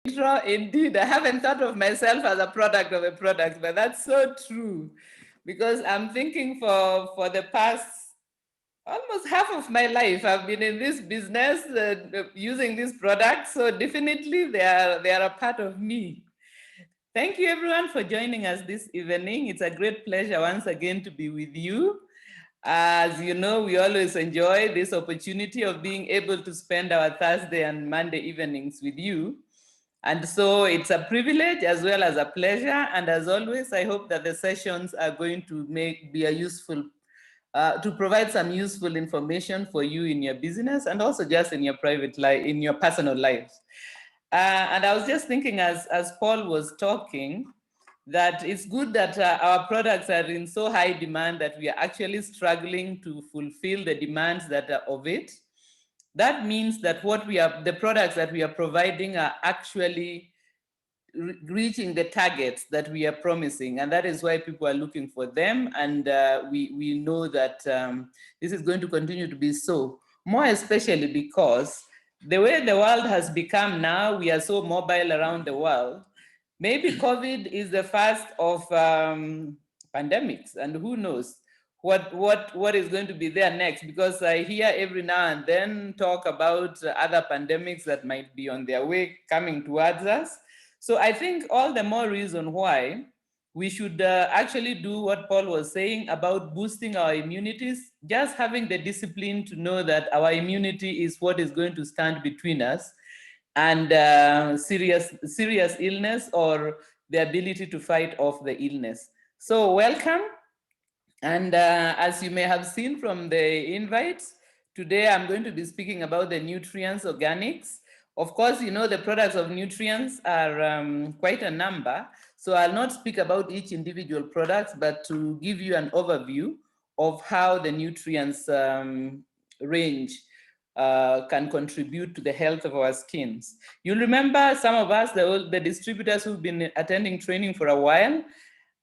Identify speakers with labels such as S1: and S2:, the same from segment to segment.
S1: Indeed, I haven't thought of myself as a product of a product, but that's so true, because I'm thinking for the past almost half of my life, I've been in this business using these products, so definitely they are a part of me. Thank you everyone for joining us this evening. It's a great pleasure once again to be with you. As you know, we always enjoy this opportunity of being able to spend our Thursday and Monday evenings with you. And so it's a privilege as well as a pleasure. And as always, I hope that the sessions are going to be a useful, to provide some useful information for you in your business and also just in your private life, in your personal lives. And I was just thinking as Paul was talking, that it's good that our products are in so high demand that we are actually struggling to fulfill the demands that are of it. That means that the products that we are providing are actually reaching the targets that we are promising, and that is why people are looking for them. And we know that this is going to continue to be so, more especially because the way the world has become now, we are so mobile around the world. Maybe COVID is the first of pandemics, and who knows what is going to be there next, because I hear every now and then talk about other pandemics that might be on their way coming towards us. So I think all the more reason why we should actually do what Paul was saying about boosting our immunities, just having the discipline to know that our immunity is what is going to stand between us and serious illness or the ability to fight off the illness. So welcome. And as you may have seen from the invites, today I'm going to be speaking about the nutrients organics. Of course, you know the products of nutrients are quite a number, so I'll not speak about each individual product, but to give you an overview of how the nutrients range can contribute to the health of our skins. You'll remember some of us, the distributors who've been attending training for a while.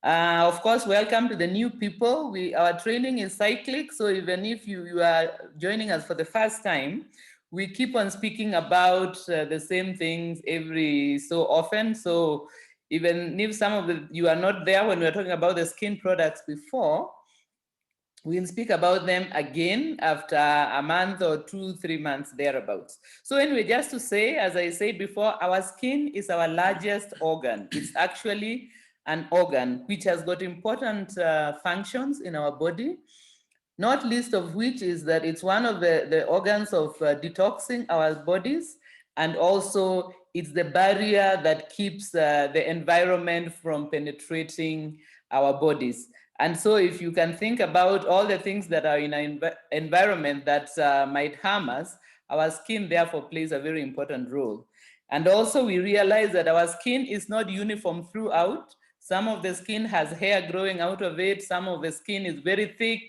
S1: Of course, welcome to the new people. Our training is cyclic, so even if you are joining us for the first time, we keep on speaking about the same things every so often. So even if some of you are not there when we were talking about the skin products before, we'll speak about them again after a month or 2-3 months thereabouts. So anyway, just to say, as I said before, our skin is our largest organ. It's actually an organ which has got important functions in our body, not least of which is that it's one of the organs of detoxing our bodies, and also it's the barrier that keeps the environment from penetrating our bodies. And so if you can think about all the things that are in our environment that might harm us, our skin therefore plays a very important role. And also we realize that our skin is not uniform throughout. Some of the skin has hair growing out of it, some of the skin is very thick,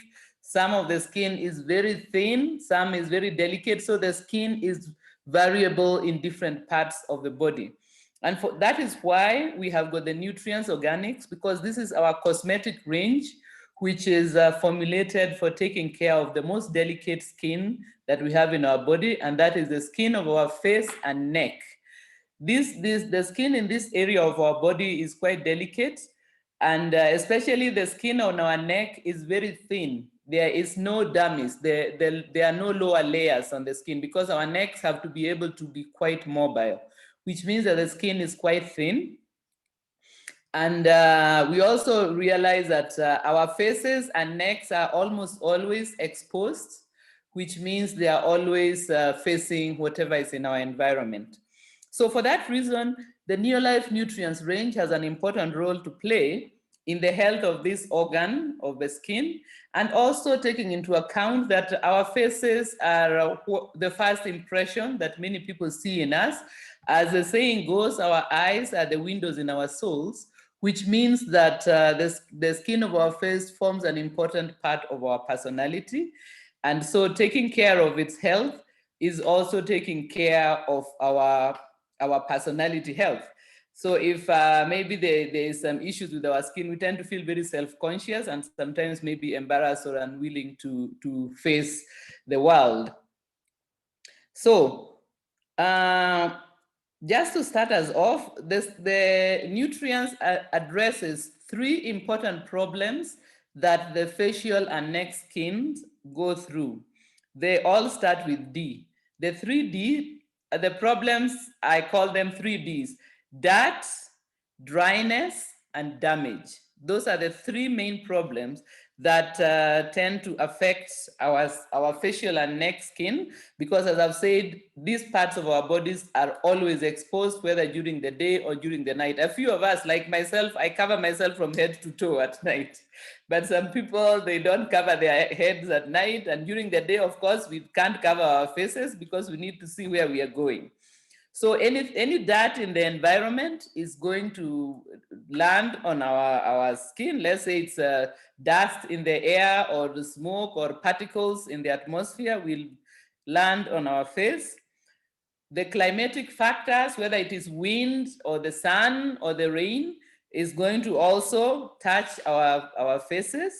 S1: some of the skin is very thin, some is very delicate. So the skin is variable in different parts of the body. And that is why we have got the nutrients organics, because this is our cosmetic range, which is formulated for taking care of the most delicate skin that we have in our body, and that is the skin of our face and neck. The skin in this area of our body is quite delicate, and especially the skin on our neck is very thin. There is no dermis. There are no lower layers on the skin, because our necks have to be able to be quite mobile, which means that the skin is quite thin. And we also realize that our faces and necks are almost always exposed, which means they are always facing whatever is in our environment. So for that reason, the NEOLIFE nutrients range has an important role to play in the health of this organ of the skin, and also taking into account that our faces are the first impression that many people see in us. As the saying goes, our eyes are the windows in our souls, which means that the skin of our face forms an important part of our personality. And so taking care of its health is also taking care of our personality health. So if maybe there is some issues with our skin, we tend to feel very self-conscious and sometimes maybe embarrassed or unwilling to face the world. So just to start us off, the nutrients addresses three important problems that the facial and neck skins go through. They all start with D. The three D, the problems, I call them three Ds: dirt, dryness, and damage. Those are the three main problems that tend to affect our facial and neck skin, because as I've said, these parts of our bodies are always exposed, whether during the day or during the night. A few of us, like myself, I cover myself from head to toe at night. But some people, they don't cover their heads at night. And during the day, of course, we can't cover our faces because we need to see where we are going. So any dirt in the environment is going to land on our skin. Let's say it's dust in the air or the smoke or particles in the atmosphere will land on our face. The climatic factors, whether it is wind or the sun or the rain, is going to also touch our faces.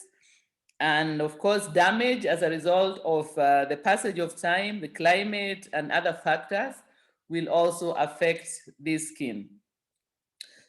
S1: And of course, damage as a result of the passage of time, the climate, and other factors will also affect the skin.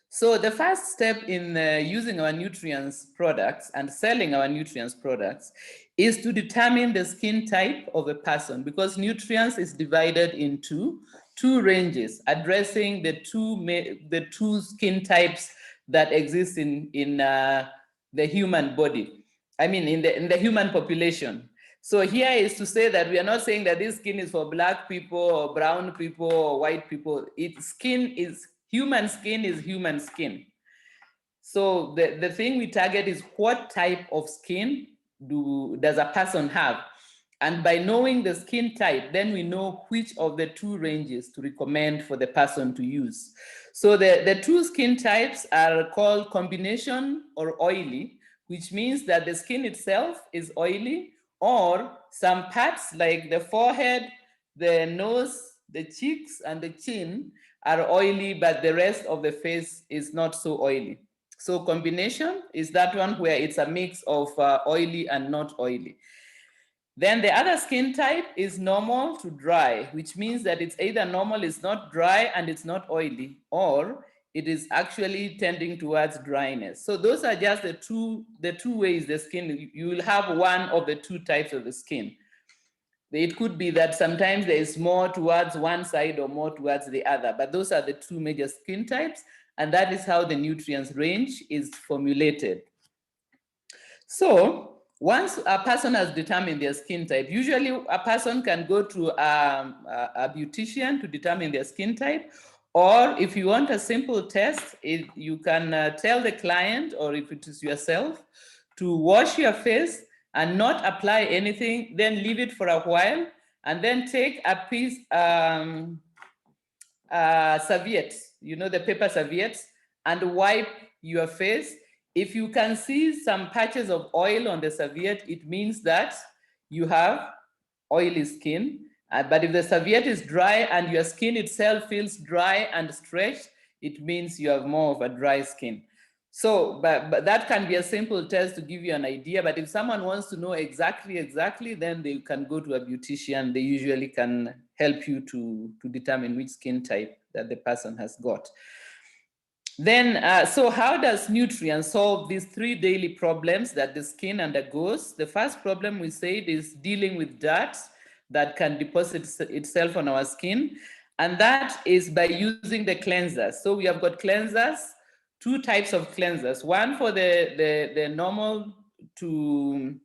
S1: So the first step in using our nutrients products and selling our nutrients products is to determine the skin type of a person, because nutrients is divided into two ranges, addressing the two skin types that exist in the human body. I mean, in the human population. So here is to say that we are not saying that this skin is for black people or brown people or white people. Human skin is human skin. So the thing we target is what type of skin does a person have? And by knowing the skin type, then we know which of the two ranges to recommend for the person to use. So the two skin types are called combination or oily, which means that the skin itself is oily, or some parts like the forehead, the nose, the cheeks, and the chin are oily, but the rest of the face is not so oily. So combination is that one where it's a mix of oily and not oily. Then the other skin type is normal to dry, which means that it's either normal, it's not dry, and it's not oily, or it is actually tending towards dryness. So those are just the two ways the skin, you will have one of the two types of the skin. It could be that sometimes there is more towards one side or more towards the other, but those are the two major skin types, and that is how the nutrients range is formulated. So once a person has determined their skin type, usually a person can go to a beautician to determine their skin type, or if you want a simple test, you can tell the client, or if it is yourself, to wash your face and not apply anything, then leave it for a while, and then take a piece, serviette, you know, the paper serviettes, and wipe your face. If you can see some patches of oil on the serviette, it means that you have oily skin. But if the serviette is dry and your skin itself feels dry and stretched, it means you have more of a dry skin. So, but that can be a simple test to give you an idea. But if someone wants to know exactly, then they can go to a beautician. They usually can help you to determine which skin type that the person has got. Then, so how does nutrients solve these three daily problems that the skin undergoes? The first problem we said is dealing with dirt that can deposit itself on our skin. And that is by using the cleansers. So we have got cleansers, two types of cleansers, one for the normal to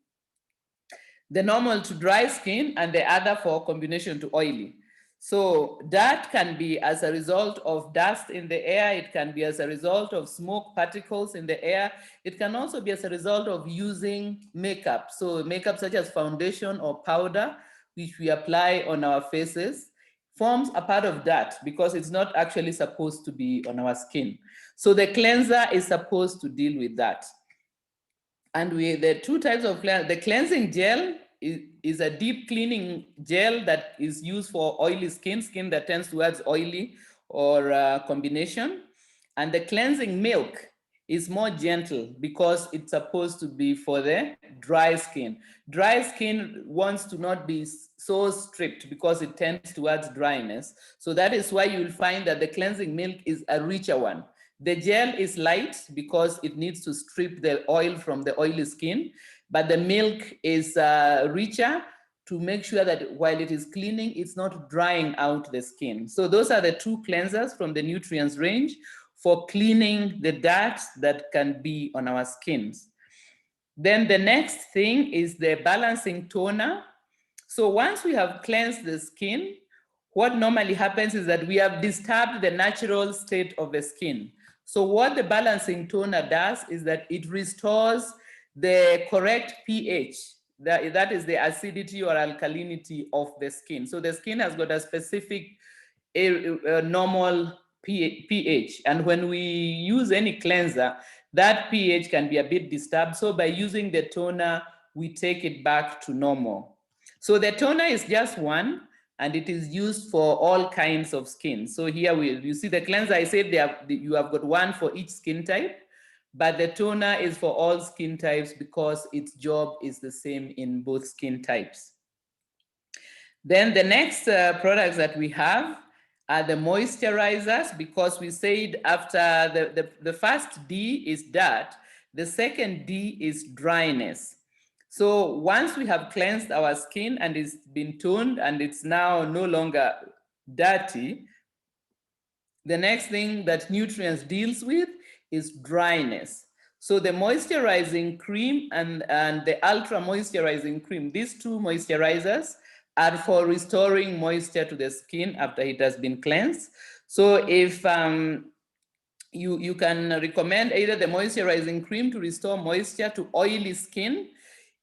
S1: dry skin, and the other for combination to oily. So that can be as a result of dust in the air. It can be as a result of smoke particles in the air. It can also be as a result of using makeup. So makeup such as foundation or powder, which we apply on our faces, forms a part of that because it's not actually supposed to be on our skin. So the cleanser is supposed to deal with that. And the two types of the cleansing gel is a deep cleaning gel that is used for oily skin that tends towards oily or combination. And the cleansing milk is more gentle because it's supposed to be for the dry skin. Dry skin wants to not be so strict because it tends towards dryness. So that is why you will find that the cleansing milk is a richer one. The gel is light because it needs to strip the oil from the oily skin, but the milk is richer to make sure that while it is cleaning, it's not drying out the skin. So those are the two cleansers from the Nutrients range for cleaning the dirt that can be on our skins. Then the next thing is the balancing toner. So once we have cleansed the skin, what normally happens is that we have disturbed the natural state of the skin. So what the balancing toner does is that it restores the correct pH, that is the acidity or alkalinity of the skin. So the skin has got a specific a normal pH, and when we use any cleanser, that pH can be a bit disturbed. So by using the toner, we take it back to normal. So the toner is just one, and it is used for all kinds of skin. So here you see the cleanser, I said you have got one for each skin type, but the toner is for all skin types because its job is the same in both skin types. Then the next products that we have are the moisturizers, because we said after the first D is dirt, the second D is dryness. So once we have cleansed our skin and it's been toned and it's now no longer dirty, the next thing that Nutrients deals with is dryness. So the moisturizing cream and the ultra moisturizing cream, these two moisturizers are for restoring moisture to the skin after it has been cleansed. So if you can recommend either the moisturizing cream to restore moisture to oily skin.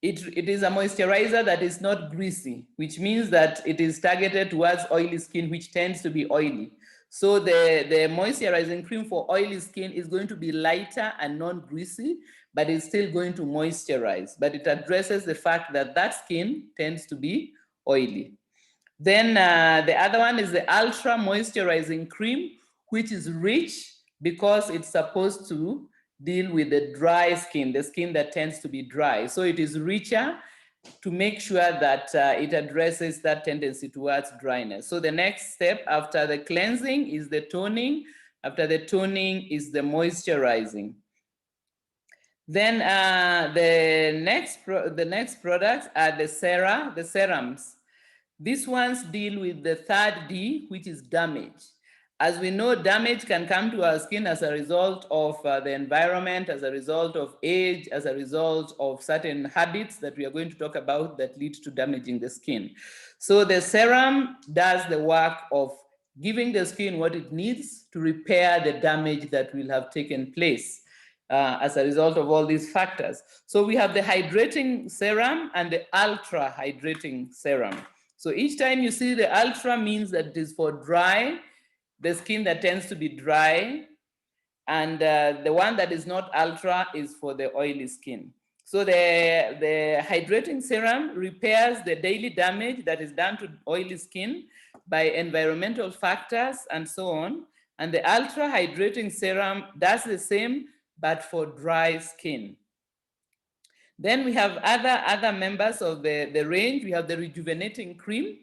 S1: It is a moisturizer that is not greasy, which means that it is targeted towards oily skin, which tends to be oily. So the moisturizing cream for oily skin is going to be lighter and non-greasy, but it's still going to moisturize. But it addresses the fact that that skin tends to be oily. Then the other one is the ultra moisturizing cream, which is rich because it's supposed to deal with the dry skin, the skin that tends to be dry. So it is richer to make sure that it addresses that tendency towards dryness. So the next step after the cleansing is the toning. After the toning is the moisturizing. Then the next products are the serums. These ones deal with the third D, which is damage. As we know, damage can come to our skin as a result of the environment, as a result of age, as a result of certain habits that we are going to talk about that lead to damaging the skin. So the serum does the work of giving the skin what it needs to repair the damage that will have taken place as a result of all these factors. So we have the hydrating serum and the ultra hydrating serum. So each time you see the ultra means that it is for dry, the skin that tends to be dry, and the one that is not ultra is for the oily skin. So the hydrating serum repairs the daily damage that is done to oily skin by environmental factors and so on. And the ultra hydrating serum does the same, but for dry skin. Then we have other members of the range. We have the rejuvenating cream,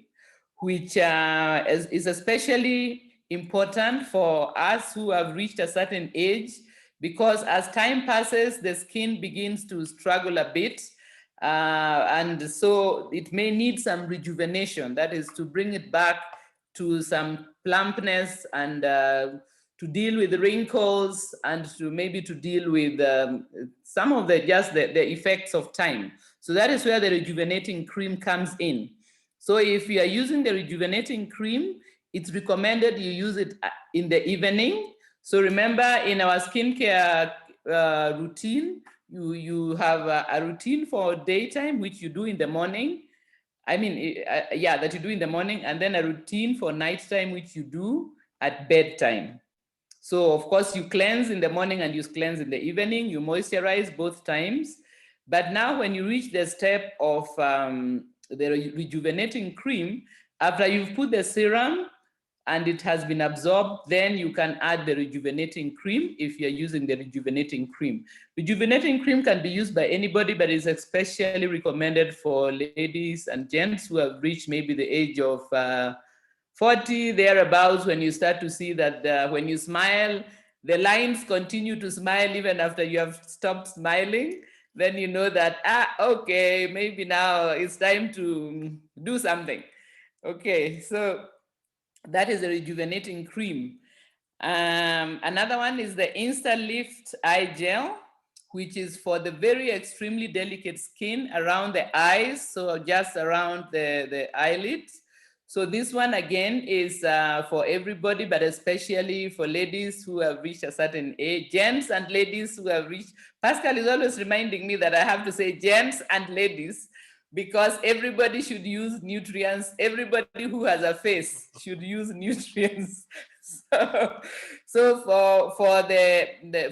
S1: which is especially important for us who have reached a certain age, because as time passes, the skin begins to struggle a bit. And so it may need some rejuvenation, that is to bring it back to some plumpness and to deal with wrinkles and to maybe to deal with some of the effects of time. So that is where the rejuvenating cream comes in. So if you are using the rejuvenating cream, it's recommended you use it in the evening. So remember, in our skincare routine, you have a routine for daytime, which you do in the morning. I mean, that you do in the morning, and then a routine for nighttime, which you do at bedtime. So of course you cleanse in the morning and you cleanse in the evening, you moisturize both times. But now when you reach the step of the rejuvenating cream, after you've put the serum, and it has been absorbed, then you can add the rejuvenating cream if you're using the rejuvenating cream. Rejuvenating cream can be used by anybody, but it's especially recommended for ladies and gents who have reached maybe the age of 40, thereabouts, when you start to see that when you smile, the lines continue to smile even after you have stopped smiling. Then you know that, okay, maybe now it's time to do something. Okay, so that is a rejuvenating cream. Another one is the Insta Lift Eye Gel, which is for the very extremely delicate skin around the eyes, so just around the eyelids. So this one again is for everybody, but especially for ladies who have reached a certain age, gents and ladies who have reached. Pascal is always reminding me that I have to say gents and ladies, because everybody should use NUTRIANCE. Everybody who has a face should use NUTRIANCE. So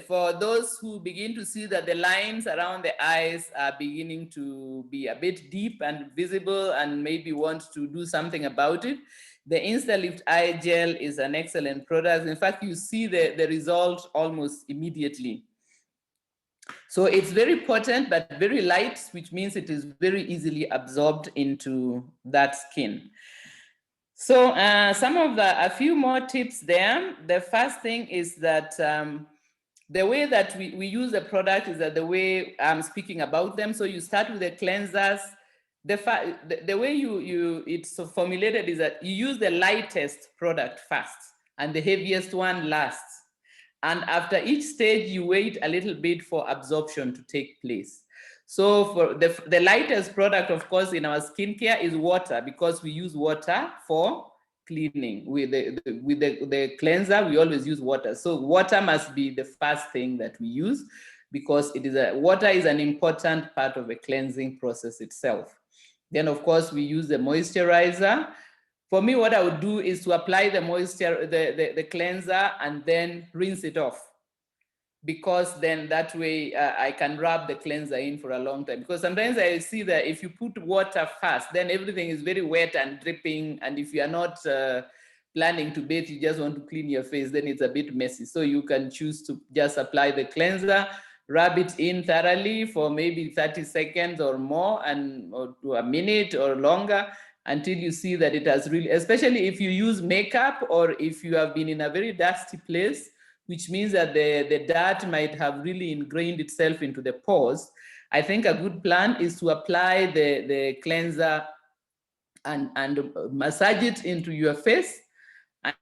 S1: for those who begin to see that the lines around the eyes are beginning to be a bit deep and visible and maybe want to do something about it, the Insta Lift Eye Gel is an excellent product. In fact, you see the result almost immediately. So it's very potent, but very light, which means it is very easily absorbed into that skin. So a few more tips there. The first thing is that the way that we use the product is that the way I'm speaking about them. So you start with the cleansers. The way it's formulated is that you use the lightest product first and the heaviest one last. And after each stage, you wait a little bit for absorption to take place. So for the lightest product, of course, in our skincare is water, because we use water for cleaning. With the cleanser, we always use water. So water must be the first thing that we use, because water is an important part of the cleansing process itself. Then, of course, we use the moisturizer. For me, what I would do is to apply the moisture, the cleanser, and then rinse it off, because then that way I can rub the cleanser in for a long time. Because sometimes I see that if you put water first, then everything is very wet and dripping. And if you are not planning to bathe, you just want to clean your face, then it's a bit messy. So you can choose to just apply the cleanser, rub it in thoroughly for maybe 30 seconds or more, or to a minute or longer, until you see that it has really, especially if you use makeup or if you have been in a very dusty place, which means that the dirt might have really ingrained itself into the pores. I think a good plan is to apply the cleanser and massage it into your face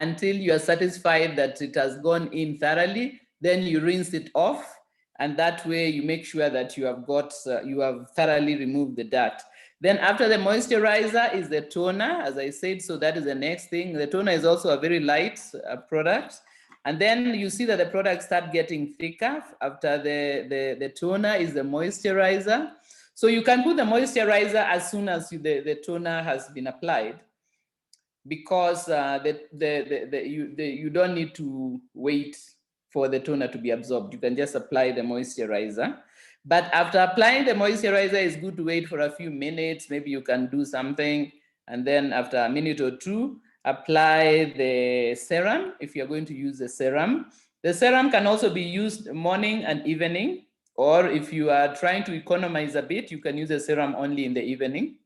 S1: until you are satisfied that it has gone in thoroughly. Then you rinse it off, and that way you make sure that you have thoroughly removed the dirt. Then after the moisturizer is the toner, as I said, so that is the next thing. The toner is also a very light product. And then you see that the products start getting thicker. After the toner is the moisturizer. So you can put the moisturizer as soon as the toner has been applied, because you don't need to wait for the toner to be absorbed. You can just apply the moisturizer. But after applying the moisturizer, it's good to wait for a few minutes. Maybe you can do something, and then after a minute or two, apply the serum if you're going to use the serum. The serum can also be used morning and evening, or if you are trying to economize a bit, you can use the serum only in the evening.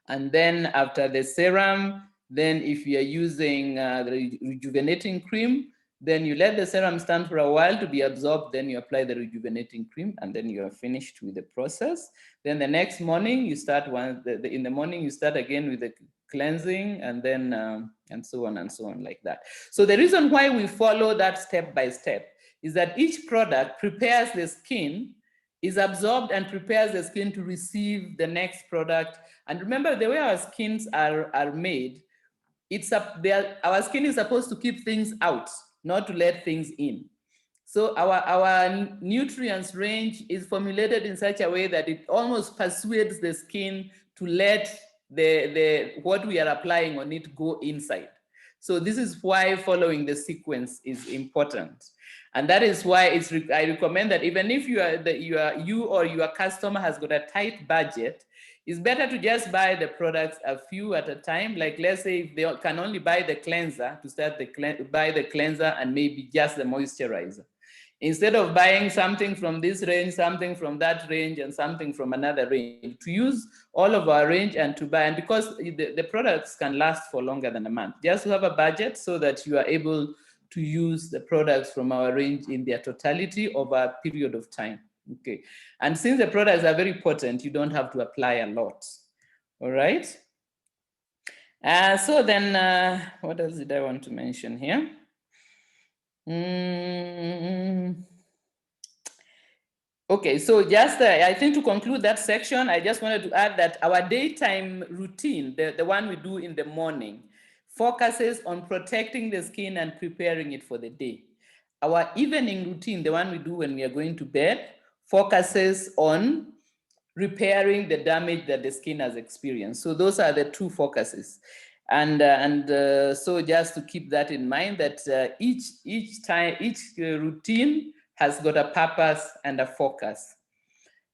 S1: And then after the serum, then if you're using the rejuvenating cream, then you let the serum stand for a while to be absorbed, then you apply the rejuvenating cream, and then you are finished with the process. Then the next morning, you start in the morning, you start again with the cleansing, and then and so on like that. So the reason why we follow that step by step is that each product prepares the skin, is absorbed and prepares the skin to receive the next product. And remember, the way our skins are made, our skin is supposed to keep things out, not to let things in. So our nutrients range is formulated in such a way that it almost persuades the skin to let what we are applying on it go inside. So this is why following the sequence is important. And that is why I recommend that even if you or your customer has got a tight budget, It's better to just buy the products a few at a time. Like let's say if they can only buy the cleanser, to start buy the cleanser and maybe just the moisturizer. Instead of buying something from this range, something from that range, and something from another range, to use all of our range and to buy, and because the products can last for longer than a month, just to have a budget so that you are able to use the products from our range in their totality over a period of time. Okay, and since the products are very potent, you don't have to apply a lot. All right. So then, what else did I want to mention here? Okay, so just I think to conclude that section, I just wanted to add that our daytime routine, the one we do in the morning, focuses on protecting the skin and preparing it for the day. Our evening routine, the one we do when we are going to bed, focuses on repairing the damage that the skin has experienced. So those are the two focuses. And so just to keep that in mind, that each routine has got a purpose and a focus.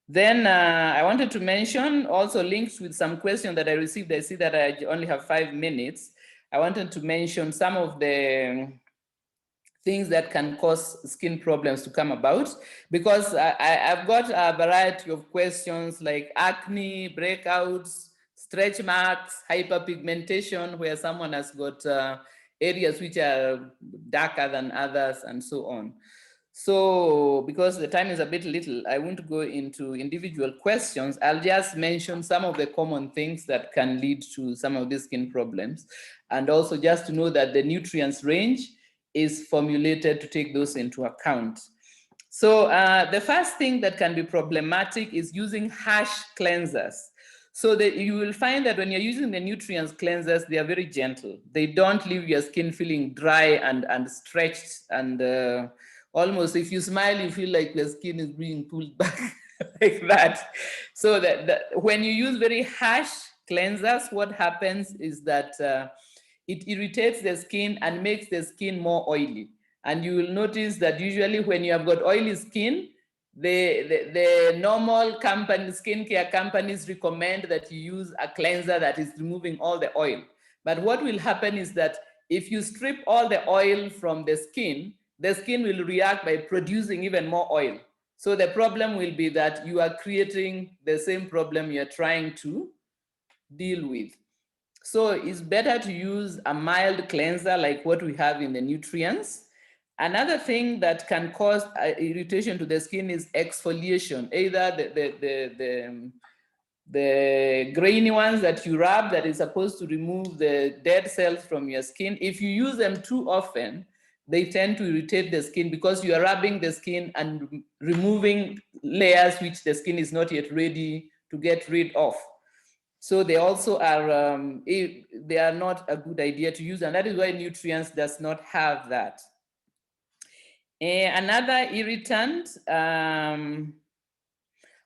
S1: Then I wanted to mention also links with some questions that I received. I see that I only have 5 minutes. I wanted to mention some of the things that can cause skin problems to come about, because I've got a variety of questions like acne, breakouts, stretch marks, hyperpigmentation, where someone has got areas which are darker than others, and so on. So because the time is a bit little, I won't go into individual questions. I'll just mention some of the common things that can lead to some of these skin problems. And also just to know that the nutrients range is formulated to take those into account. So the first thing that can be problematic is using harsh cleansers. So that you will find that when you're using the nutrients cleansers, they are very gentle. They don't leave your skin feeling dry and stretched, and almost if you smile, you feel like your skin is being pulled back like that. So that when you use very harsh cleansers, what happens is that it irritates the skin and makes the skin more oily. And you will notice that usually when you have got oily skin, the normal skincare companies recommend that you use a cleanser that is removing all the oil. But what will happen is that if you strip all the oil from the skin will react by producing even more oil. So the problem will be that you are creating the same problem you're trying to deal with. So it's better to use a mild cleanser like what we have in the nutrients. Another thing that can cause irritation to the skin is exfoliation, either the grainy ones that you rub that is supposed to remove the dead cells from your skin. If you use them too often, they tend to irritate the skin because you are rubbing the skin and removing layers which the skin is not yet ready to get rid of. So they also are, they are not a good idea to use, and that is why nutrients does not have that. Another irritant,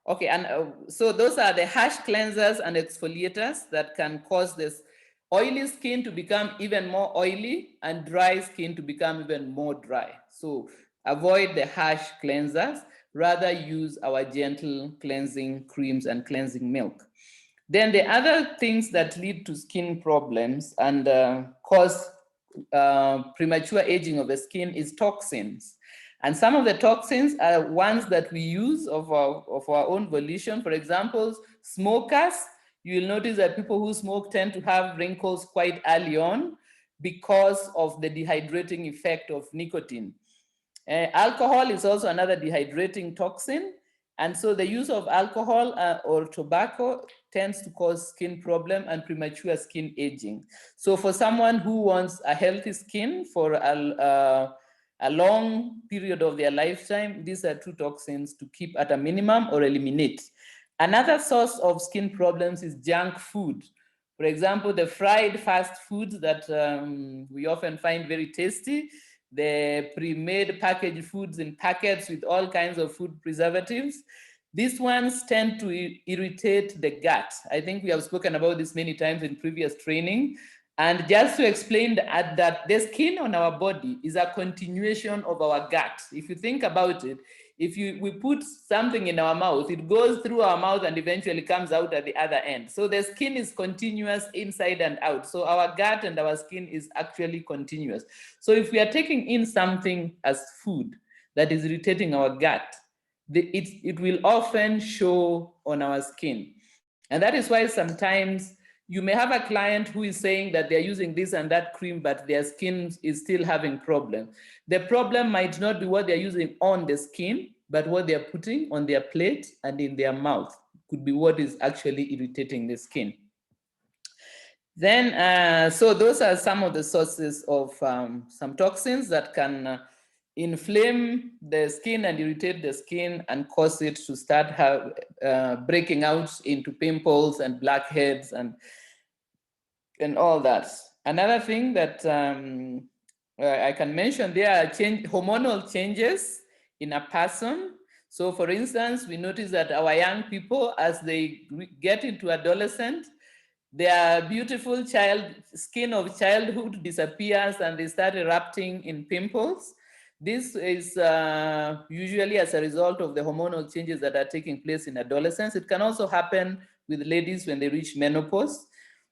S1: okay, and so those are the harsh cleansers and exfoliators that can cause this oily skin to become even more oily and dry skin to become even more dry. So avoid the harsh cleansers, rather use our gentle cleansing creams and cleansing milk. Then the other things that lead to skin problems and cause premature aging of the skin is toxins. And some of the toxins are ones that we use of our own volition. For example, smokers, you will notice that people who smoke tend to have wrinkles quite early on because of the dehydrating effect of nicotine. Alcohol is also another dehydrating toxin. And so the use of alcohol or tobacco tends to cause skin problem and premature skin aging. So for someone who wants a healthy skin for a long period of their lifetime, these are two toxins to keep at a minimum or eliminate. Another source of skin problems is junk food. For example, the fried fast foods that we often find very tasty, the pre-made packaged foods in packets with all kinds of food preservatives. These ones tend to irritate the gut. I think we have spoken about this many times in previous training. And just to explain that the skin on our body is a continuation of our gut. If you think about it, if we put something in our mouth, it goes through our mouth and eventually comes out at the other end. So the skin is continuous inside and out. So our gut and our skin is actually continuous. So if we are taking in something as food that is irritating our gut, it will often show on our skin. And that is why sometimes you may have a client who is saying that they're using this and that cream, but their skin is still having problems. The problem might not be what they're using on the skin, but what they're putting on their plate and in their mouth could be what is actually irritating the skin. Then, so those are some of the sources of some toxins that can inflame the skin and irritate the skin and cause it to start breaking out into pimples and blackheads and all that. Another thing that I can mention, there are hormonal changes in a person. So for instance, we notice that our young people, as they get into adolescence, their beautiful skin of childhood disappears and they start erupting in pimples. This is usually as a result of the hormonal changes that are taking place in adolescence. It can also happen with ladies when they reach menopause.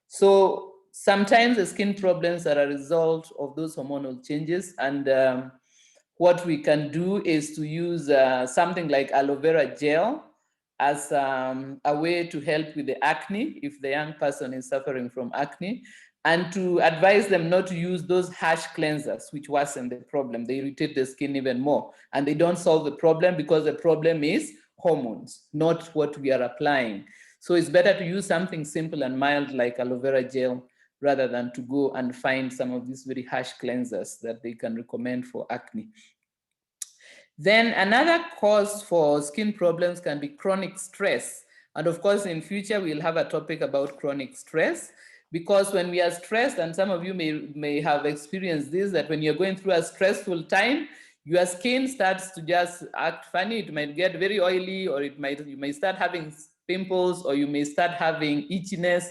S1: So sometimes the skin problems are a result of those hormonal changes. And what we can do is to use something like aloe vera gel as a way to help with the acne if the young person is suffering from acne, and to advise them not to use those harsh cleansers which worsen the problem. They irritate the skin even more, and they don't solve the problem because the problem is hormones, not what we are applying. So it's better to use something simple and mild like aloe vera gel rather than to go and find some of these very harsh cleansers that they can recommend for acne. Then another cause for skin problems can be chronic stress. And of course, in future, we'll have a topic about chronic stress, because when we are stressed, and some of you may have experienced this, that when you're going through a stressful time, your skin starts to just act funny. It might get very oily, or you may start having pimples, or you may start having itchiness,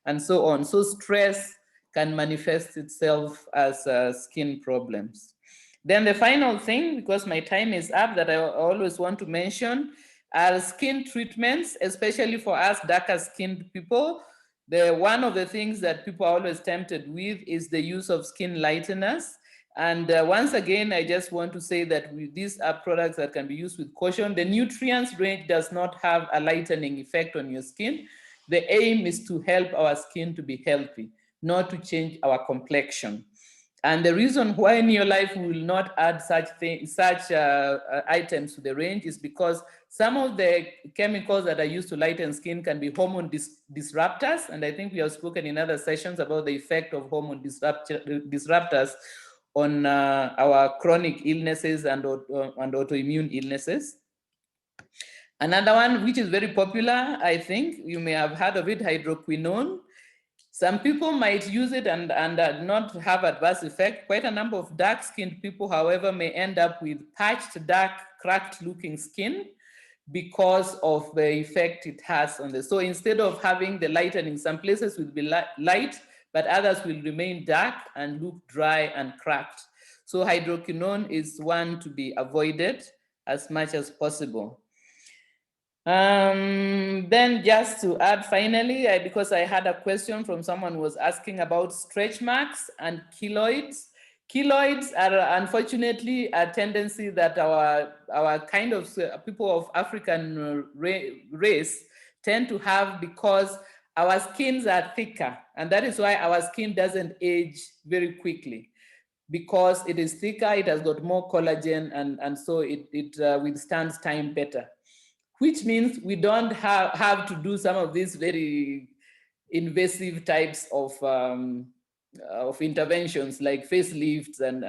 S1: and so on. So stress can manifest itself as skin problems. Then the final thing, because my time is up, that I always want to mention are skin treatments, especially for us darker skinned people. One of the things that people are always tempted with is the use of skin lighteners. And once again, I just want to say that these are products that can be used with caution. The NUTRIANCE range does not have a lightening effect on your skin. The aim is to help our skin to be healthy, not to change our complexion. And the reason why NEOLIFE will not add such items to the range is because some of the chemicals that are used to lighten skin can be hormone disruptors. And I think we have spoken in other sessions about the effect of hormone disruptors on our chronic illnesses and autoimmune illnesses. Another one, which is very popular, I think you may have heard of it, hydroquinone. Some people might use it and not have adverse effect. Quite a number of dark-skinned people, however, may end up with patched, dark, cracked-looking skin because of the effect it has on the. So instead of having the lightening, some places will be light, but others will remain dark and look dry and cracked. So hydroquinone is one to be avoided as much as possible. Then just to add finally, because I had a question from someone who was asking about stretch marks and keloids. Keloids are unfortunately a tendency that our kind of people of African race tend to have because our skins are thicker, and that is why our skin doesn't age very quickly. Because it is thicker, it has got more collagen, and so it withstands time better. Which means we don't have to do some of these very invasive types of interventions like facelifts and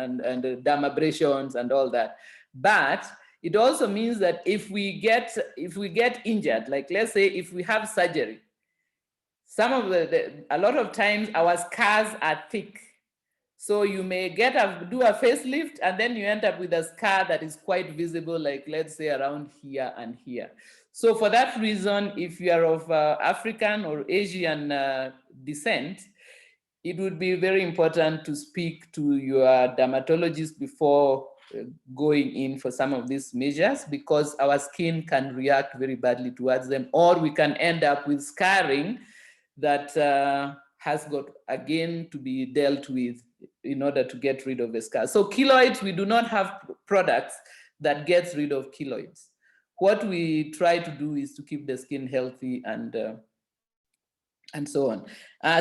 S1: dermabrasions and all that. But it also means that if we get injured, like let's say if we have surgery, some of a lot of times our scars are thick. So you may do a facelift and then you end up with a scar that is quite visible, like let's say around here and here. So for that reason, if you are of African or Asian descent, it would be very important to speak to your dermatologist before going in for some of these measures, because our skin can react very badly towards them, or we can end up with scarring that has got again to be dealt with in order to get rid of the scar. So keloids, we do not have products that gets rid of keloids. What we try to do is to keep the skin healthy and so on.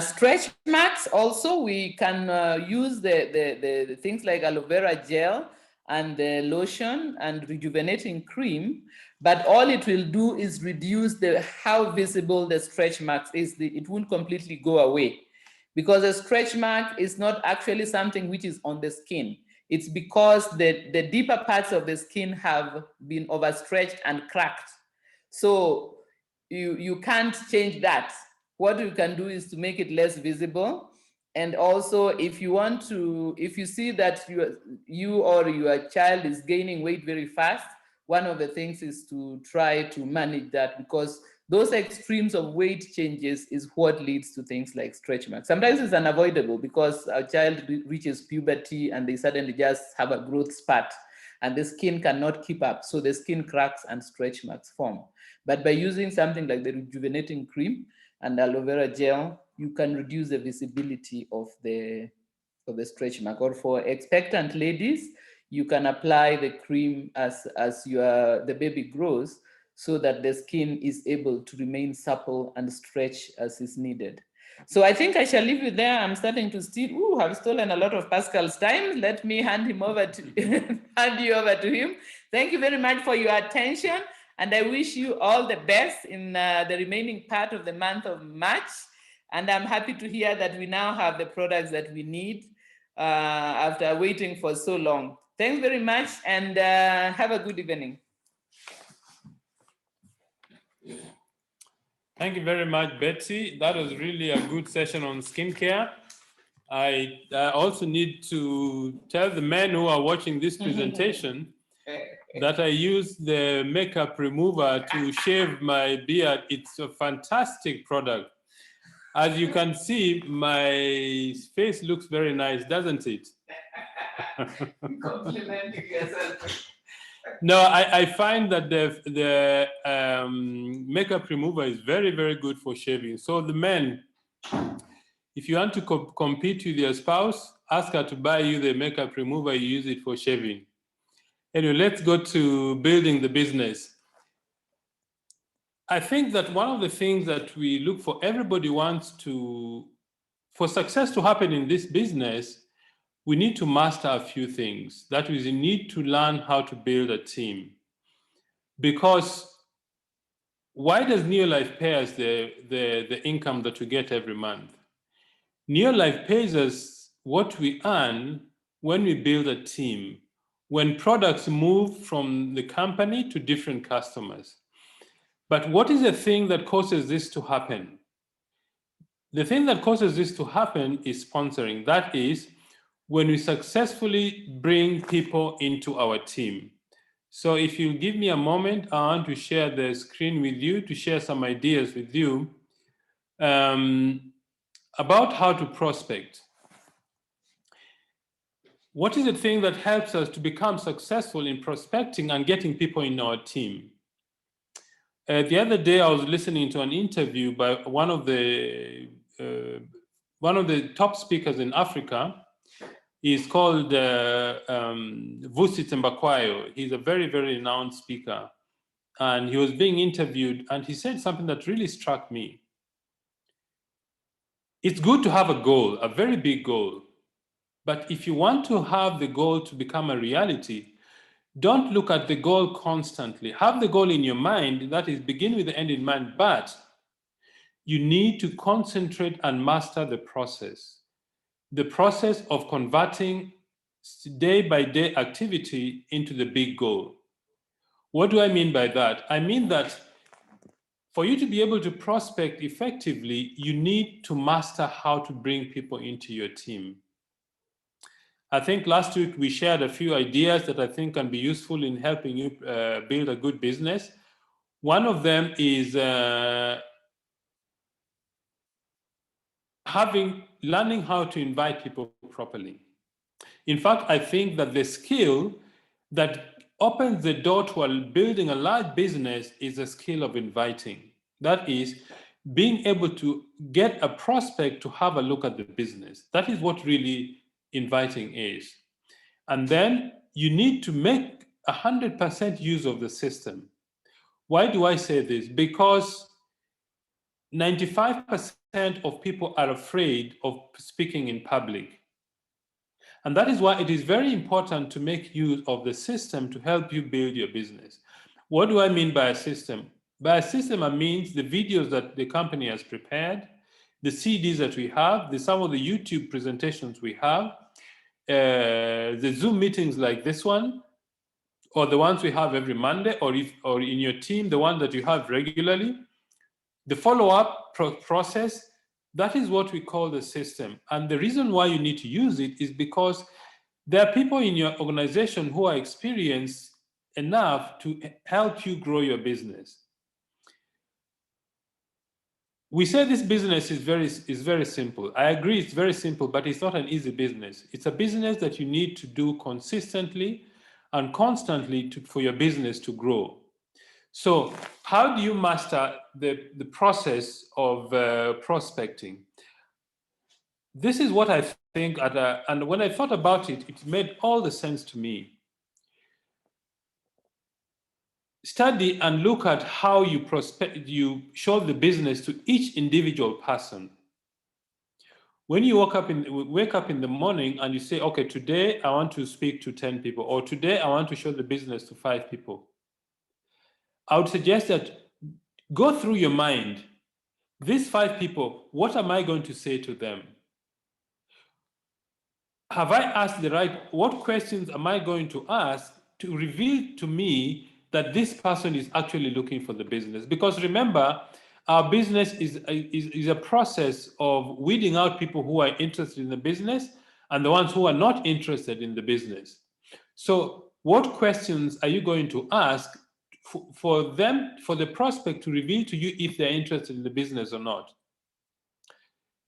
S1: Stretch marks also, we can use the things like aloe vera gel and the lotion and rejuvenating cream, but all it will do is reduce how visible the stretch marks is. It won't completely go away, because a stretch mark is not actually something which is on the skin. It's because the deeper parts of the skin have been overstretched and cracked. So you can't change that. What you can do is to make it less visible. And also, if you see that you or your child is gaining weight very fast, one of the things is to try to manage that, because those extremes of weight changes is what leads to things like stretch marks. Sometimes it's unavoidable because a child reaches puberty and they suddenly just have a growth spurt and the skin cannot keep up. So the skin cracks and stretch marks form. But by using something like the rejuvenating cream and aloe vera gel, you can reduce the visibility of the stretch mark. Or for expectant ladies, you can apply the cream as the baby grows, so that the skin is able to remain supple and stretch as is needed. So I think I shall leave you there. I'm starting to steal. I've stolen a lot of Pascal's time. Let me hand you over to him. Thank you very much for your attention. And I wish you all the best in the remaining part of the month of March. And I'm happy to hear that we now have the products that we need after waiting for so long. Thanks very much, and have a good evening.
S2: Thank you very much, Betsy. That was really a good session on skincare. I also need to tell the men who are watching this presentation that I use the makeup remover to shave my beard. It's a fantastic product. As you can see, my face looks very nice, doesn't it?
S1: Complimenting yourself.
S2: No, I find that the makeup remover is very, very good for shaving. So the men, if you want to compete with your spouse, ask her to buy you the makeup remover, you use it for shaving. Anyway, let's go to building the business. I think that one of the things that we look for, everybody wants for success to happen in this business, we need to master a few things. That is, you need to learn how to build a team. Because why does NEOLIFE pay us the income that we get every month? NEOLIFE pays us what we earn when we build a team, when products move from the company to different customers. But what is the thing that causes this to happen? The thing that causes this to happen is sponsoring. That is, when we successfully bring people into our team. So if you give me a moment, I want to share the screen with you to share some ideas with you about how to prospect. What is the thing that helps us to become successful in prospecting and getting people in our team? The other day, I was listening to an interview by one of the top speakers in Africa. He's called Vusi Tembakwayo. He's a very, very renowned speaker. And he was being interviewed, and he said something that really struck me. It's good to have a goal, a very big goal. But if you want to have the goal to become a reality, don't look at the goal constantly. Have the goal in your mind, that is, begin with the end in mind, but you need to concentrate and master the process of converting day by day activity into the big goal. What do I mean by that? I mean that for you to be able to prospect effectively, you need to master how to bring people into your team. I think last week we shared a few ideas that I think can be useful in helping you build a good business. One of them is having learning how to invite people properly. In fact, I think that the skill that opens the door to building a large business is a skill of inviting. That is, being able to get a prospect to have a look at the business. That is what really inviting is. And then you need to make 100% use of the system. Why do I say this? Because 95% of people are afraid of speaking in public. And that is why it is very important to make use of the system to help you build your business. What do I mean by a system? By a system, I mean the videos that the company has prepared, the CDs that we have, some of the YouTube presentations we have, the Zoom meetings like this one, or the ones we have every Monday, or in your team, the one that you have regularly, the follow-up process. That is what we call the system. And the reason why you need to use it is because there are people in your organization who are experienced enough to help you grow your business. We say this business is very simple. I agree, it's very simple, but it's not an easy business. It's a business that you need to do consistently and constantly for your business to grow. So how do you master the process of prospecting? This is what I think, and when I thought about it, it made all the sense to me. Study and look at how you show the business to each individual person. When you wake up in the morning and you say, okay, today I want to speak to 10 people, or today I want to show the business to 5 people, I would suggest that go through your mind. These 5 people, what am I going to say to them? Have I asked what questions am I going to ask to reveal to me that this person is actually looking for the business? Because remember, our business is a process of weeding out people who are interested in the business and the ones who are not interested in the business. So what questions are you going to ask for the prospect to reveal to you if they're interested in the business or not?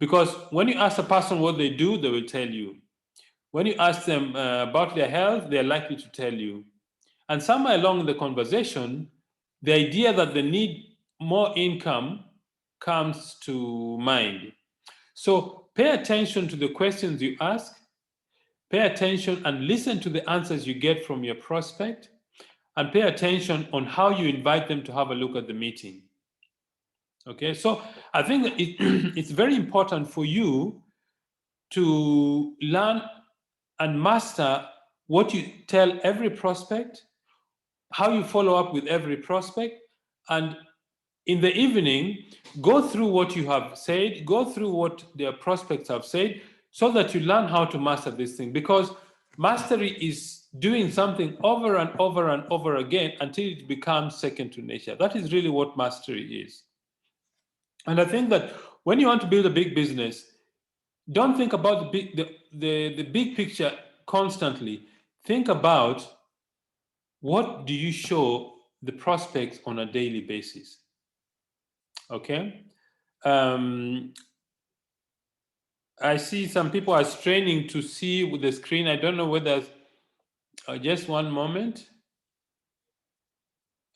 S2: Because when you ask a person what they do, they will tell you. When you ask them about their health, they're likely to tell you. And somewhere along the conversation, the idea that they need more income comes to mind. So pay attention to the questions you ask, pay attention and listen to the answers you get from your prospect, and pay attention on how you invite them to have a look at the meeting. Okay, so I think it's very important for you to learn and master what you tell every prospect, how you follow up with every prospect, and in the evening, go through what you have said, go through what their prospects have said, so that you learn how to master this thing. Because mastery is doing something over and over and over again until it becomes second to nature. That is really what mastery is. And I think that when you want to build a big business, don't think about the big picture constantly. Think about what do you show the prospects on a daily basis. Okay. I see some people are straining to see with the screen. I don't know whether, just one moment.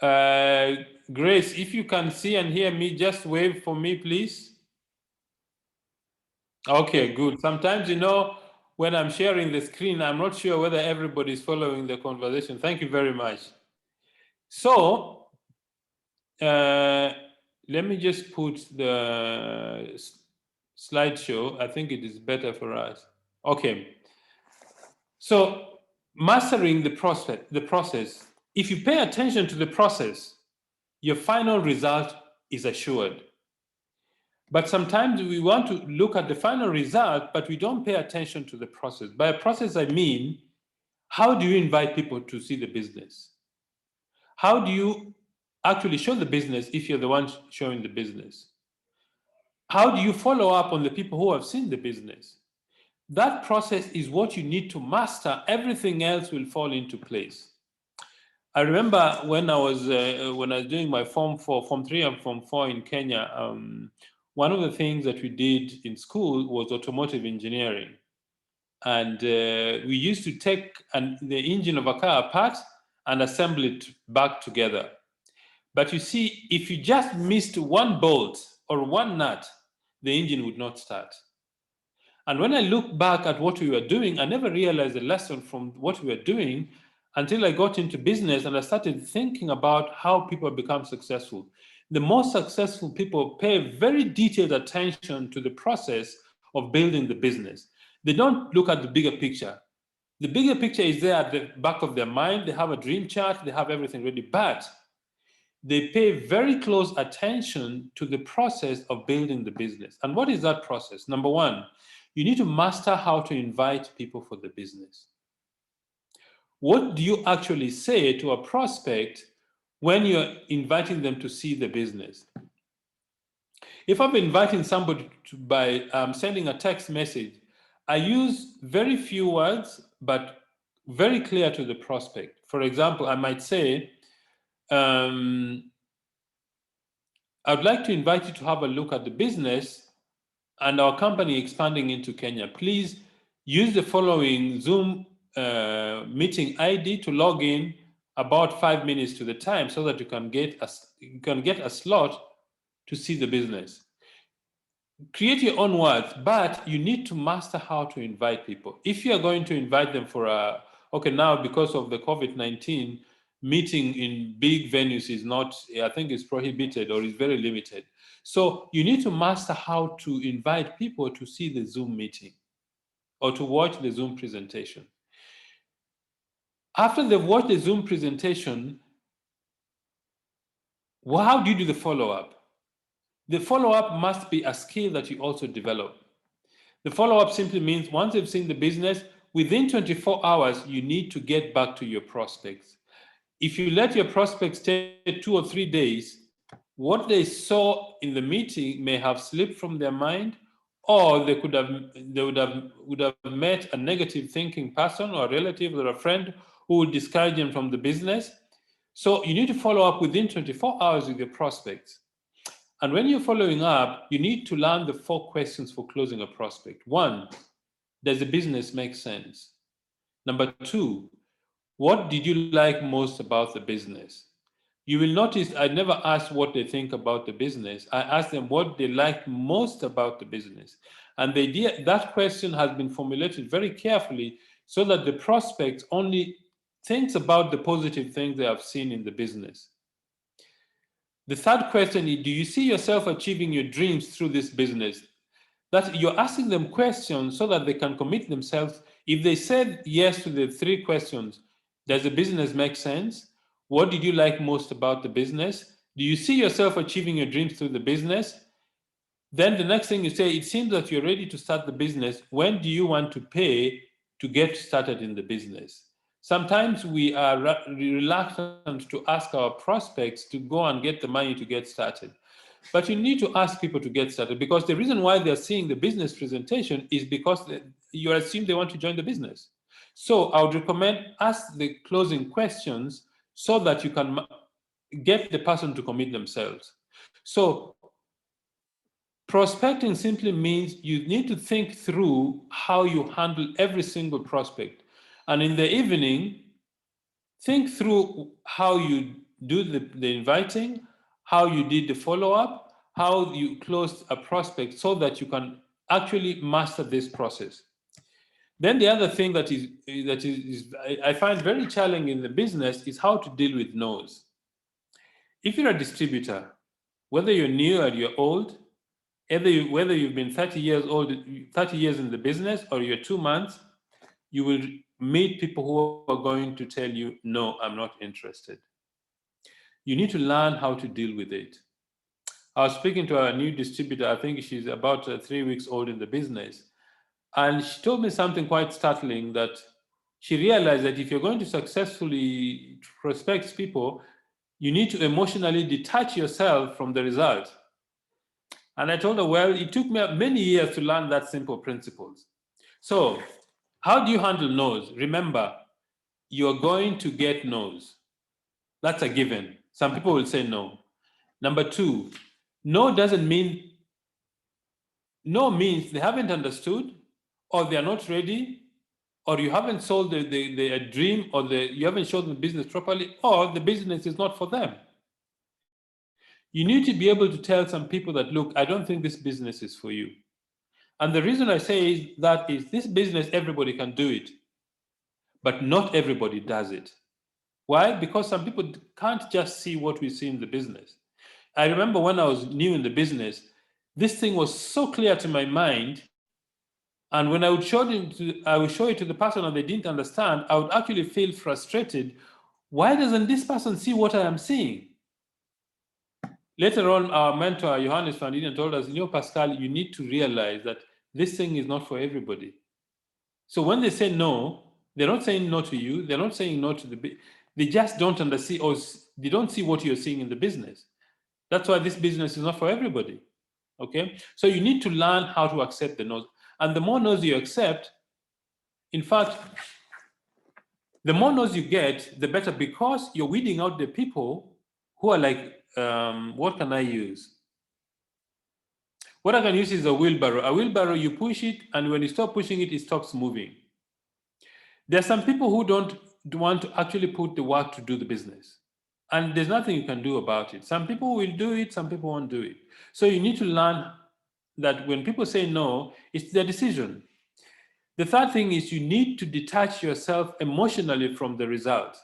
S2: Grace, if you can see and hear me, just wave for me, please. Okay, good. Sometimes, when I'm sharing the screen, I'm not sure whether everybody's following the conversation. Thank you very much. So, let me just put the slideshow. I think it is better for us. Okay. So, mastering the process. If you pay attention to the process, your final result is assured. But sometimes we want to look at the final result, but we don't pay attention to the process. By a process, I mean, how do you invite people to see the business? How do you actually show the business if you're the one showing the business? How do you follow up on the people who have seen the business? That process is what you need to master. Everything else will fall into place. I remember when I was doing my Form 3 and Form 4 in Kenya, one of the things that we did in school was automotive engineering. And we used to take the engine of a car apart and assemble it back together. But you see, if you just missed one bolt or one nut, the engine would not start. And when I look back at what we were doing, I never realized the lesson from what we were doing until I got into business and I started thinking about how people become successful. The most successful people pay very detailed attention to the process of building the business. They don't look at the bigger picture. The bigger picture is there at the back of their mind. They have a dream chart, they have everything ready, but they pay very close attention to the process of building the business. And what is that process? Number one, you need to master how to invite people for the business. What do you actually say to a prospect when you're inviting them to see the business? If I'm inviting somebody by sending a text message, I use very few words, but very clear to the prospect. For example, I might say, I'd like to invite you to have a look at the business and our company expanding into Kenya. Please use the following Zoom meeting ID to log in about 5 minutes to the time so that you can get a slot to see the business. Create your own words, but you need to master how to invite people. If you are going to invite them for now because of the COVID-19, meeting in big venues is not, I think it's prohibited or is very limited. So you need to master how to invite people to see the Zoom meeting or to watch the Zoom presentation. After they've watched the Zoom presentation, how do you do the follow-up? The follow-up must be a skill that you also develop. The follow-up simply means once you've seen the business, within 24 hours, you need to get back to your prospects. If you let your prospects take 2 or 3 days, what they saw in the meeting may have slipped from their mind, or they would have met a negative thinking person or a relative or a friend who would discourage them from the business. So you need to follow up within 24 hours with your prospects. And when you're following up, you need to learn the 4 questions for closing a prospect. 1, does the business make sense? Number 2, what did you like most about the business? You will notice I never asked what they think about the business. I asked them what they like most about the business. And that question has been formulated very carefully so that the prospect only thinks about the positive things they have seen in the business. The third question is, do you see yourself achieving your dreams through this business? That you're asking them questions so that they can commit themselves. If they said yes to the 3 questions, does the business make sense? What did you like most about the business? Do you see yourself achieving your dreams through the business? Then the next thing you say, it seems that you're ready to start the business. When do you want to pay to get started in the business? Sometimes we are reluctant to ask our prospects to go and get the money to get started. But you need to ask people to get started, because the reason why they're seeing the business presentation is because you assume they want to join the business. So I would recommend ask the closing questions so that you can get the person to commit themselves. So prospecting simply means you need to think through how you handle every single prospect. And in the evening, think through how you do the inviting, how you did the follow-up, how you closed a prospect so that you can actually master this process. Then the other thing that I find very challenging in the business is how to deal with no's. If you're a distributor, whether you're new or you're old, whether you've been 30 years in the business or you're 2 months, you will meet people who are going to tell you, no, I'm not interested. You need to learn how to deal with it. I was speaking to a new distributor, I think she's about 3 weeks old in the business, and she told me something quite startling, that she realized that if you're going to successfully prospect people, you need to emotionally detach yourself from the result. And I told her, well, it took me many years to learn that simple principles. So how do you handle no's? Remember, you're going to get no's. That's a given. Some people will say no. Number 2, no doesn't mean no means they haven't understood, or they are not ready, or you haven't sold the dream, or you haven't shown the business properly, or the business is not for them. You need to be able to tell some people that, look, I don't think this business is for you. And the reason I say that is this business, everybody can do it, but not everybody does it. Why? Because some people can't just see what we see in the business. I remember when I was new in the business, this thing was so clear to my mind. And when I would show it to the person and they didn't understand, I would actually feel frustrated. Why doesn't this person see what I am seeing? Later on, our mentor, Johannes van Eden, told us, Pascal, you need to realize that this thing is not for everybody. So when they say no, they're not saying no to you. They're not saying no to they just don't understand, or they don't see what you're seeing in the business. That's why this business is not for everybody. Okay? So you need to learn how to accept the no's. And the more no's you accept, in fact, the more no's you get, the better, because you're weeding out the people who are like, what can I use? What I can use is a wheelbarrow. A wheelbarrow, you push it, and when you stop pushing it, it stops moving. There are some people who don't want to actually put the work to do the business. And there's nothing you can do about it. Some people will do it, some people won't do it. So you need to learn that when people say no, it's their decision. The third thing is you need to detach yourself emotionally from the result.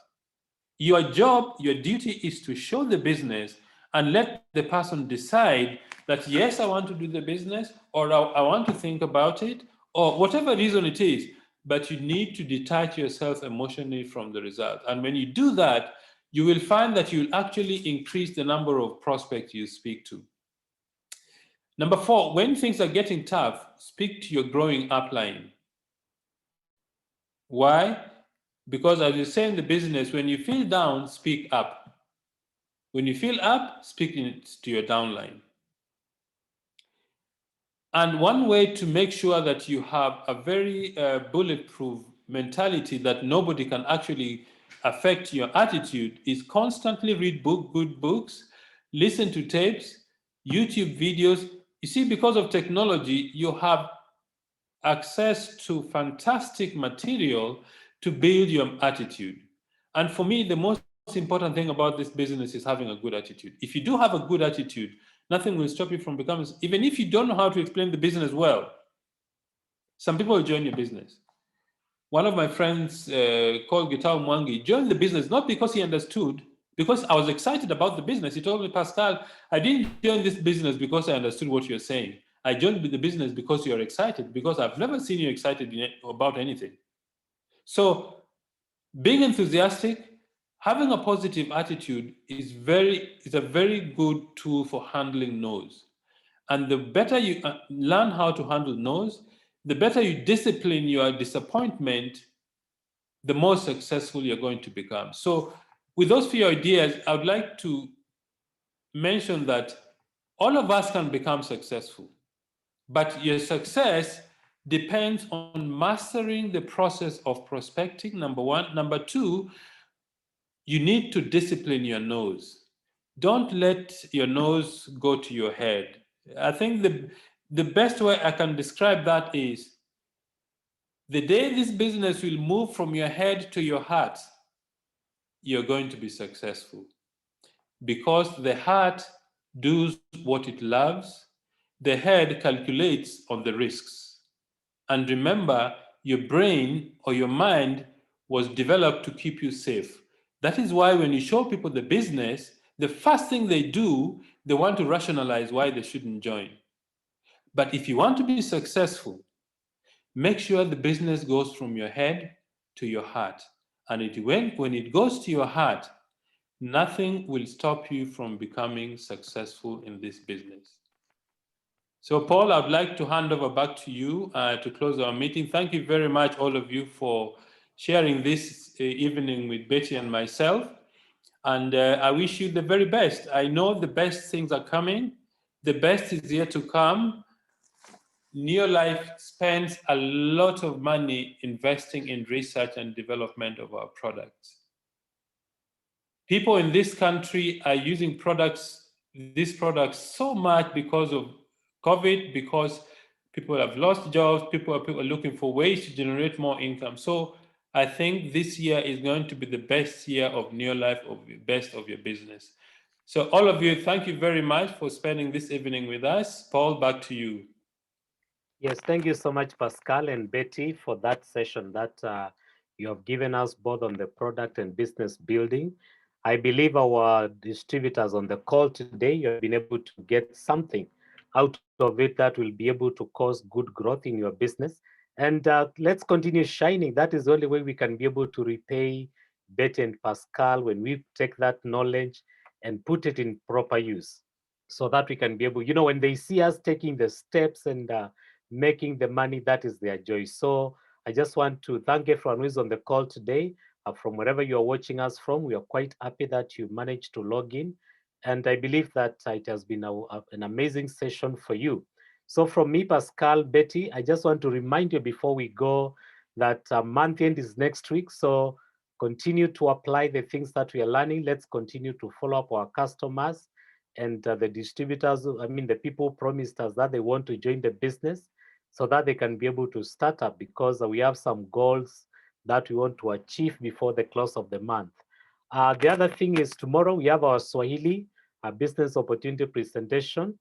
S2: Your job, your duty is to show the business and let the person decide that, yes, I want to do the business, or I want to think about it, or whatever reason it is. But you need to detach yourself emotionally from the result. And when you do that, you will find that you'll actually increase the number of prospects you speak to. Number 4, when things are getting tough, speak to your growing upline. Why? Because as you say in the business, when you feel down, speak up. When you feel up, speak to your downline. And one way to make sure that you have a very bulletproof mentality that nobody can actually affect your attitude is constantly read good books, listen to tapes, YouTube videos. You see, because of technology, you have access to fantastic material to build your attitude. And for me, the most important thing about this business is having a good attitude. If you do have a good attitude, nothing will stop you from becoming, even if you don't know how to explain the business well, some people will join your business. One of my friends called Gitao Mwangi joined the business not because he understood, because I was excited about the business. He told me, Pascal, I didn't join this business because I understood what you're saying. I joined the business because you're excited, because I've never seen you excited about anything. So being enthusiastic, having a positive attitude is a very good tool for handling no's. And the better you learn how to handle no's, the better you discipline your disappointment, the more successful you're going to become. So with those few ideas, I would like to mention that all of us can become successful, but your success depends on mastering the process of prospecting, number 1. Number 2, you need to discipline your nose. Don't let your nose go to your head. I think the best way I can describe that is the day this business will move from your head to your heart, you're going to be successful. Because the heart does what it loves, the head calculates on the risks. And remember, your brain or your mind was developed to keep you safe. That is why when you show people the business, the first thing they do, they want to rationalize why they shouldn't join. But if you want to be successful, make sure the business goes from your head to your heart. And when it goes to your heart, nothing will stop you from becoming successful in this business. So, Paul, I'd like to hand over back to you to close our meeting. Thank you very much, all of you, for sharing this evening with Betty and myself. And I wish you the very best. I know the best things are coming. The best is yet to come. NEOLIFE spends a lot of money investing in research and development of our products. People in this country are using these products so much because of COVID, because people have lost jobs, people are looking for ways to generate more income. So I think this year is going to be the best year of NEOLIFE, of the best of your business. So all of you, thank you very much for spending this evening with us. Paul, back to you.
S3: Yes, thank you so much, Pascal and Betty, for that session that you have given us both on the product and business building. I believe our distributors on the call today, you have been able to get something out of it that will be able to cause good growth in your business. And let's continue shining. That is the only way we can be able to repay Betty and Pascal when we take that knowledge and put it in proper use so that we can be able, when they see us taking the steps and making the money, that is their joy. So I just want to thank everyone who is on the call today. From wherever you are watching us from, we are quite happy that you managed to log in. And I believe that it has been an amazing session for you. So from me, Pascal, Betty, I just want to remind you before we go that month end is next week. So continue to apply the things that we are learning. Let's continue to follow up our customers and the distributors, the people promised us that they want to join the business so that they can be able to start up, because we have some goals that we want to achieve before the close of the month. The other thing is tomorrow we have our Swahili business opportunity presentation.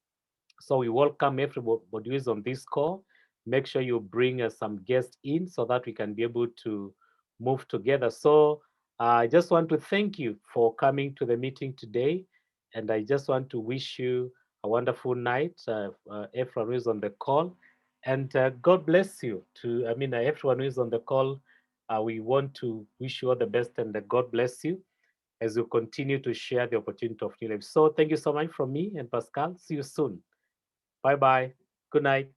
S3: So we welcome everybody who is on this call. Make sure you bring some guests in so that we can be able to move together. So I just want to thank you for coming to the meeting today. And I just want to wish you a wonderful night, everyone who is on the call. And God bless you. Everyone who is on the call, we want to wish you all the best, and God bless you as you continue to share the opportunity of new life. So thank you so much from me and Pascal. See you soon. Bye bye. Good night.